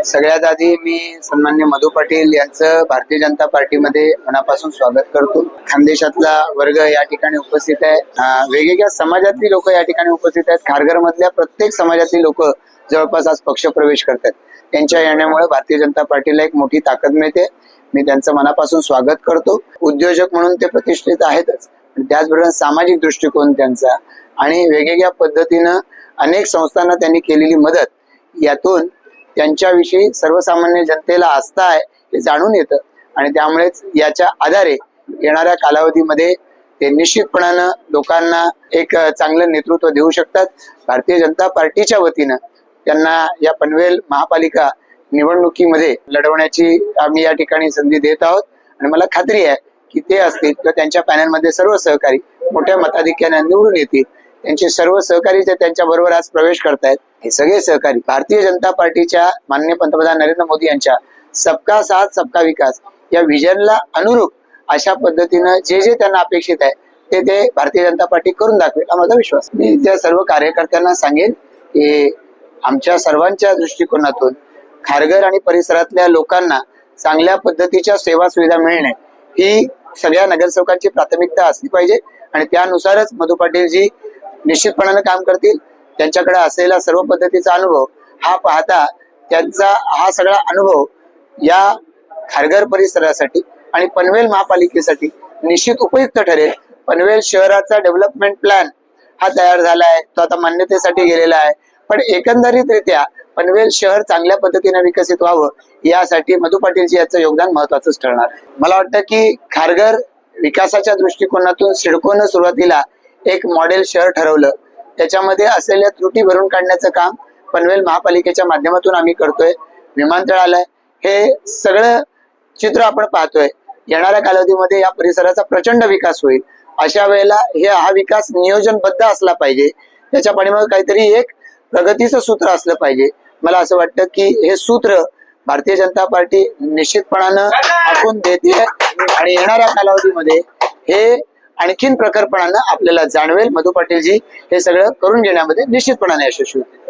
सगळ्यात आधी मी सन्मान्य मधु पाटील यांचं भारतीय जनता पार्टीमध्ये मनापासून स्वागत करतो। खानदेशातला वर्ग या ठिकाणी उपस्थित आहे, वेगवेगळ्या समाजातली लोक या ठिकाणी उपस्थित आहेत। खारघर मधल्या प्रत्येक समाजातली लोक जवळपास आज पक्ष प्रवेश करतात। त्यांच्या येण्यामुळे भारतीय जनता पार्टीला एक मोठी ताकद मिळते। मी त्यांचं मनापासून स्वागत करतो। उद्योजक म्हणून ते प्रतिष्ठित आहेतच, त्याचबरोबर सामाजिक दृष्टिकोन त्यांचा आणि वेगवेगळ्या पद्धतीनं अनेक संस्थांना त्यांनी केलेली मदत, यातून त्यांच्याविषयी सर्वसामान्य जनतेला आस्था आहे हे जाणून येतं आणि त्यामुळेच याच्या आधारे येणाऱ्या कालावधीमध्ये ते निश्चितपणानं लोकांना एक चांगलं नेतृत्व देऊ शकतात। भारतीय जनता पार्टीच्या वतीनं त्यांना या पनवेल महापालिका निवडणुकीमध्ये लढवण्याची आम्ही या ठिकाणी संधी देत आहोत आणि मला खात्री आहे की ते असतील तर त्यांच्या पॅनलमध्ये सर्व सहकारी मोठ्या मताधिक्याने निवडून येतील। त्यांचे सर्व सहकारी जे त्यांच्या बरोबर आज प्रवेश करतायत, हे सगळे सहकारी भारतीय जनता पार्टीच्या माननीय पंतप्रधान नरेंद्र मोदी यांच्या सबका साथ सबका विकास या विजनला अनुरूप अशा पद्धतीनं जे जे त्यांना अपेक्षित आहे ते भारतीय जनता पार्टी करून दाखवेल हा माझा विश्वास। मी त्या सर्व कार्यकर्त्यांना सांगेन की आमच्या सर्वांच्या दृष्टिकोनातून खारघर आणि परिसरातल्या लोकांना चांगल्या पद्धतीच्या सेवा सुविधा मिळणे ही सगळ्या नगरसेवकांची प्राथमिकता असली पाहिजे आणि त्यानुसारच मधु पाटील जी निश्चितपणाने काम करतील। त्यांच्याकडे असलेला सर्व पद्धतीचा अनुभव हा पाहता त्यांचा हा सगळा अनुभव या खारघर परिसरासाठी आणि पनवेल महापालिकेसाठी निश्चित उपयुक्त ठरेल। पनवेल शहराचा डेव्हलपमेंट प्लॅन हा तयार झाला आहे, तो आता मान्यतेसाठी गेलेला आहे, पण एकंदरीतरित्या पनवेल शहर चांगल्या पद्धतीने विकसित व्हावं यासाठी मधु पाटीलजी याचं योगदान महत्वाचंच ठरणार आहे। मला वाटतं की खारघर विकासाच्या दृष्टिकोनातून सिडकोनं सुरुवातीला एक मॉडेल शहर ठरवलं, त्याच्यामध्ये असलेल्या त्रुटी भरून काढण्याचं काम पनवेल महापालिकेच्या माध्यमातून आम्ही करतोय। विमानतळालय हे सगळं चित्र आपण पाहतोय। येणाऱ्या कालावधीमध्ये या परिसराचा प्रचंड विकास होईल। अशा वेळेला हा विकास नियोजनबद्ध असला पाहिजे, त्याच्या पाठीमागे काहीतरी एक प्रगतीचं सूत्र असलं पाहिजे। मला असं वाटतं की हे सूत्र भारतीय जनता पार्टी निश्चितपणानं आखून देते आणि येणाऱ्या कालावधीमध्ये हे आणखीन प्रखरपणानं आपल्याला जाणवेल। मधु पाटीलजी हे सगळं करून घेण्यामध्ये निश्चितपणाने यशस्वी होतील।